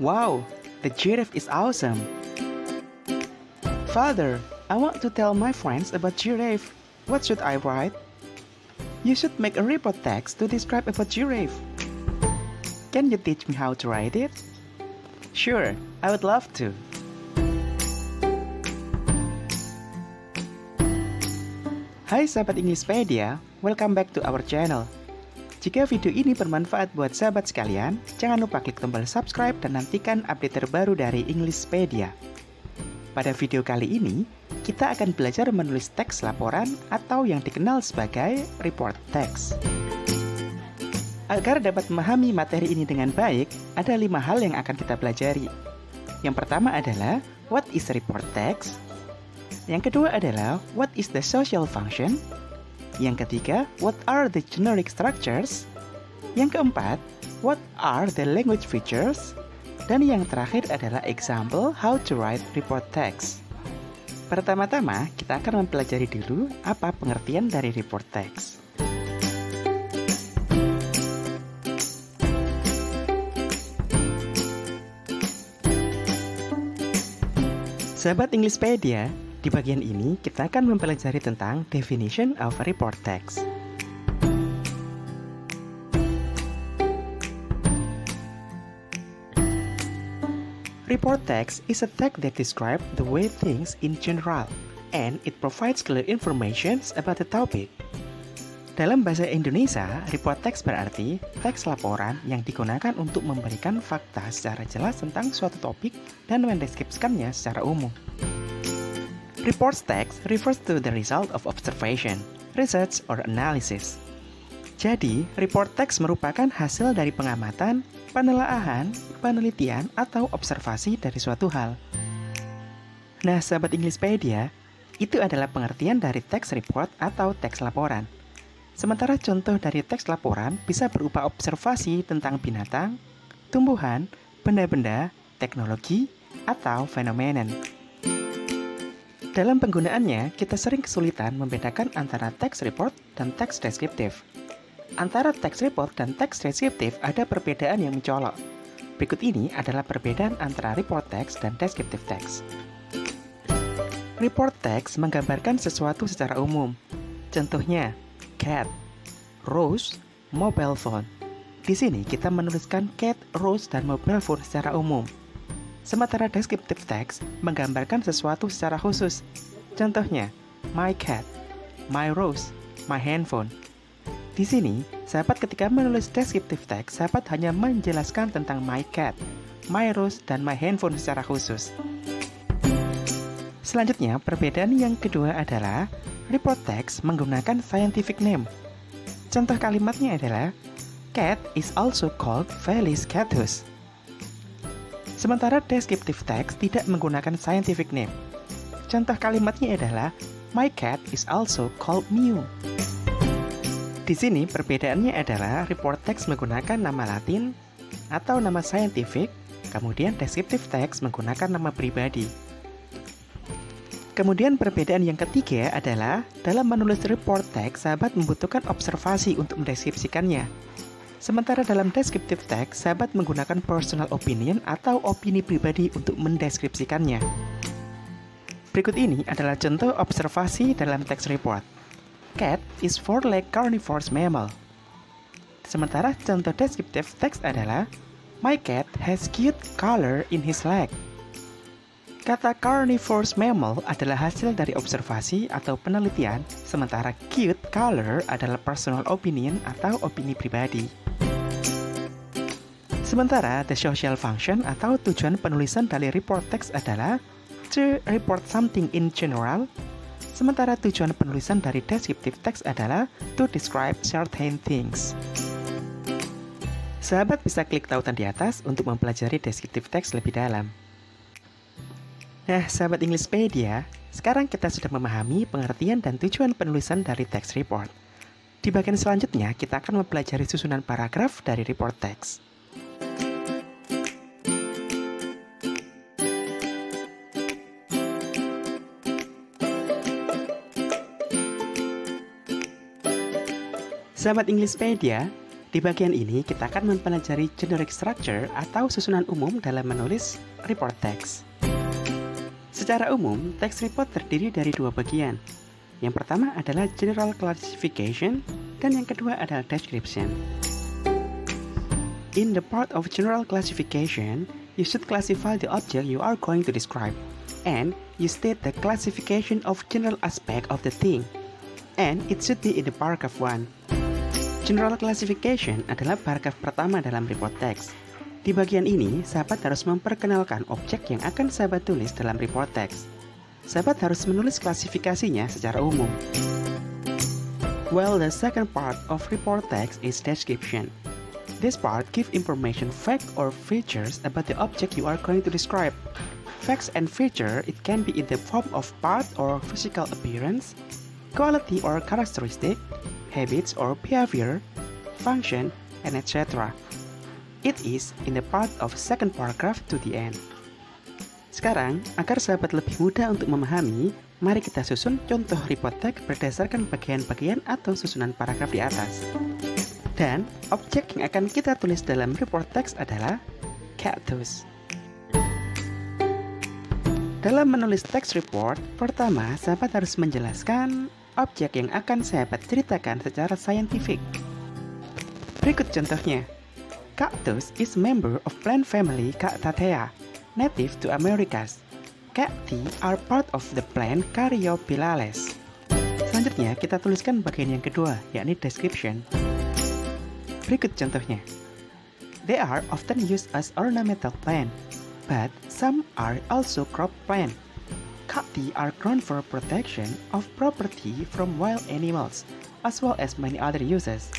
Wow, the giraffe is awesome. Father, I want to tell my friends about giraffe. What should I write? You should make a report text to describe about giraffe. Can you teach me how to write it? Sure, I would love to. Hai sahabat Englishpedia, welcome back to our channel. Jika video ini bermanfaat buat sahabat sekalian, jangan lupa klik tombol subscribe dan nantikan update terbaru dari Englishpedia. Pada video kali ini, kita akan belajar menulis teks laporan atau yang dikenal sebagai report text. Agar dapat memahami materi ini dengan baik, ada 5 hal yang akan kita pelajari. Yang pertama adalah, what is report text? Yang kedua adalah, what is the social function? Yang ketiga, what are the generic structures? Yang keempat, what are the language features? Dan yang terakhir adalah example how to write report text. Pertama-tama, kita akan mempelajari dulu apa pengertian dari report text. Sahabat Englishpedia, di bagian ini, kita akan mempelajari tentang definition of a report text. Report text is a text that describes the way things in general, and it provides clear information about the topic. Dalam bahasa Indonesia, report text berarti teks laporan yang digunakan untuk memberikan fakta secara jelas tentang suatu topik dan mendeskripsikannya secara umum. Report text refers to the result of observation, research, or analysis. Jadi, report text merupakan hasil dari pengamatan, penelaahan, penelitian, atau observasi dari suatu hal. Nah, sahabat Englishpedia, itu adalah pengertian dari teks report atau teks laporan. Sementara contoh dari teks laporan bisa berupa observasi tentang binatang, tumbuhan, benda-benda, teknologi, atau fenomena. Dalam penggunaannya, kita sering kesulitan membedakan antara teks report dan teks deskriptif. Antara teks report dan teks deskriptif ada perbedaan yang mencolok. Berikut ini adalah perbedaan antara report text dan deskriptif text. Report text menggambarkan sesuatu secara umum. Contohnya, cat, rose, mobile phone. Di sini kita menuliskan cat, rose, dan mobile phone secara umum. Sementara deskriptif text menggambarkan sesuatu secara khusus. Contohnya, my cat, my rose, my handphone. Di sini, sahabat ketika menulis deskriptif text, sahabat hanya menjelaskan tentang my cat, my rose, dan my handphone secara khusus. Selanjutnya, perbedaan yang kedua adalah report text menggunakan scientific name. Contoh kalimatnya adalah, cat is also called Felis catus. Sementara deskriptif text tidak menggunakan scientific name. Contoh kalimatnya adalah, my cat is also called Mew. Di sini perbedaannya adalah report text menggunakan nama Latin atau nama scientific, kemudian deskriptif text menggunakan nama pribadi. Kemudian perbedaan yang ketiga adalah dalam menulis report text, sahabat membutuhkan observasi untuk mendeskripsikannya. Sementara dalam deskriptif text, sahabat menggunakan personal opinion atau opini pribadi untuk mendeskripsikannya. Berikut ini adalah contoh observasi dalam teks report. Cat is four-legged carnivorous mammal. Sementara contoh deskriptif text adalah, my cat has cute color in his leg. Kata carnivorous mammal adalah hasil dari observasi atau penelitian, sementara cute color adalah personal opinion atau opini pribadi. Sementara the social function atau tujuan penulisan dari report text adalah to report something in general, sementara tujuan penulisan dari deskriptif text adalah to describe certain things. Sahabat bisa klik tautan di atas untuk mempelajari deskriptif text lebih dalam. Nah, sahabat Englishpedia, sekarang kita sudah memahami pengertian dan tujuan penulisan dari text report. Di bagian selanjutnya, kita akan mempelajari susunan paragraf dari report text. Sahabat Englishpedia, Di bagian ini, kita akan mempelajari generic structure atau susunan umum dalam menulis report text. Secara umum, text report terdiri dari dua bagian. Yang pertama adalah general classification, dan yang kedua adalah description. In the part of general classification, you should classify the object you are going to describe, and you state the classification of general aspect of the thing, and it should be in the paragraph 1. General classification adalah paragraf pertama dalam report text. Di bagian ini, sahabat harus memperkenalkan objek yang akan sahabat tulis dalam report text. Sahabat harus menulis klasifikasinya secara umum. While the second part of report text is description. This part gives information, fact or features about the object you are going to describe. Facts and feature, it can be in the form of part or physical appearance, quality or characteristic, habits or behavior, function, and etc. It is in the part of second paragraph to the end. Sekarang, agar sahabat lebih mudah untuk memahami, mari kita susun contoh report text berdasarkan bagian-bagian atau susunan paragraf di atas. Dan, objek yang akan kita tulis dalam report text adalah cactus. Dalam menulis text report, pertama, sahabat harus menjelaskan objek yang akan sahabat ceritakan secara saintifik. Berikut contohnya. Cactus is member of plant family Cactaceae, native to Americas. Cacti are part of the plant Caryophyllales. Selanjutnya, kita tuliskan bagian yang kedua, yakni description. Berikut contohnya. They are often used as ornamental plant, but some are also crop plant. Cacti are grown for protection of property from wild animals, as well as many other uses.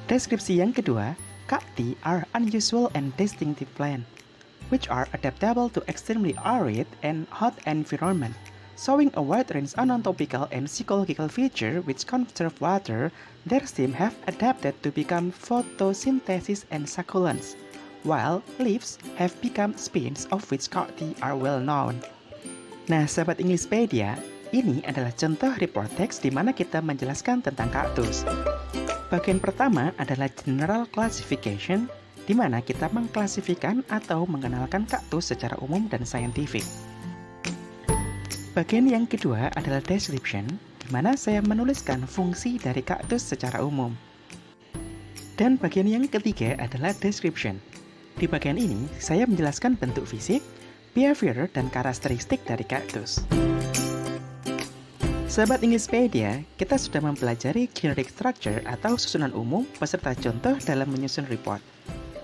Deskripsi yang kedua, cacti are unusual and distinctive plant, which are adaptable to extremely arid and hot environment, showing a wide range of non-topical and psychological features which conserve water. Their stem have adapted to become photosynthesis and succulents, while leaves have become spines of which cacti are well known. Nah, sahabat Englishpedia, ini adalah contoh report text di mana kita menjelaskan tentang kaktus. Bagian pertama adalah general classification, di mana kita mengklasifikasikan atau mengenalkan kaktus secara umum dan saintifik. Bagian yang kedua adalah description, di mana saya menuliskan fungsi dari kaktus secara umum. Dan bagian yang ketiga adalah description. Di bagian ini, saya menjelaskan bentuk fisik, behavior, dan karakteristik dari kaktus. Sahabat Englishpedia, kita sudah mempelajari generic structure atau susunan umum beserta contoh dalam menyusun report.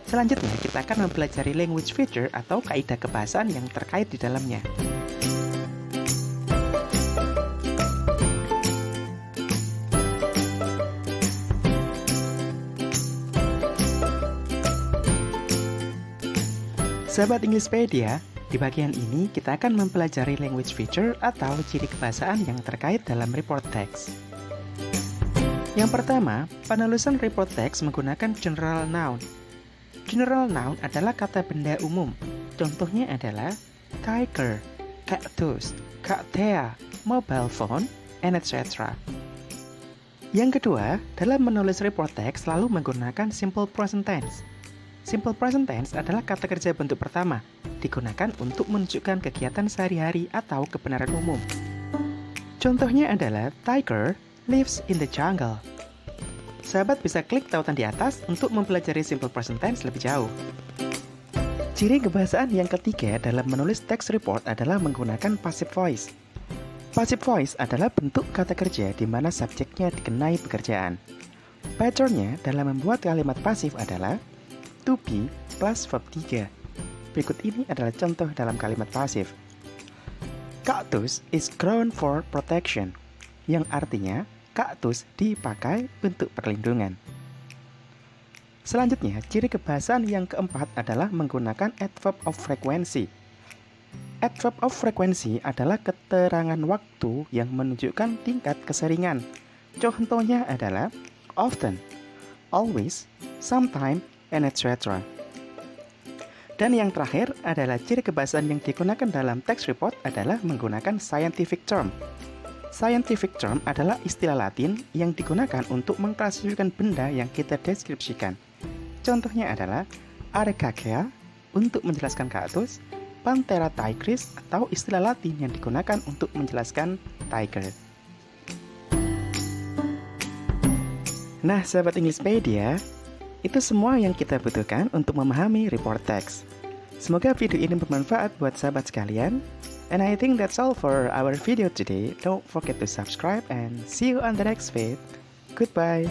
Selanjutnya, kita akan mempelajari language feature atau kaidah kebahasaan yang terkait di dalamnya. Sahabat Englishpedia, di bagian ini kita akan mempelajari language feature atau ciri kebahasaan yang terkait dalam report text. Yang pertama, penulisan report text menggunakan general noun. General noun adalah kata benda umum. Contohnya adalah tiger, cactus, cactea, mobile phone, and etc. Yang kedua, dalam menulis report text selalu menggunakan simple present tense. Simple present tense adalah kata kerja bentuk pertama, digunakan untuk menunjukkan kegiatan sehari-hari atau kebenaran umum. Contohnya adalah tiger lives in the jungle. Sahabat bisa klik tautan di atas untuk mempelajari simple present tense lebih jauh. Ciri kebahasaan yang ketiga dalam menulis text report adalah menggunakan passive voice. Passive voice adalah bentuk kata kerja di mana subjeknya dikenai pekerjaan. Patternnya dalam membuat kalimat pasif adalah to be plus verb 3. Berikut ini adalah contoh dalam kalimat pasif. Cactus is grown for protection, yang artinya kaktus dipakai untuk perlindungan. Selanjutnya, ciri kebahasaan yang keempat adalah menggunakan adverb of frequency. Adverb of frequency adalah keterangan waktu yang menunjukkan tingkat keseringan. Contohnya adalah often, always, sometime, and etc. Dan yang terakhir adalah ciri kebahasaan yang digunakan dalam text report adalah menggunakan scientific term. Scientific term adalah istilah Latin yang digunakan untuk mengklasifikasikan benda yang kita deskripsikan. Contohnya adalah Araucaria untuk menjelaskan kaktus, Panthera tigris atau istilah Latin yang digunakan untuk menjelaskan tiger. Nah, sahabat Englishpedia, itu semua yang kita butuhkan untuk memahami report text. Semoga video ini bermanfaat buat sahabat sekalian. And I think that's all for our video today. Don't forget to subscribe and see you on the next video. Goodbye.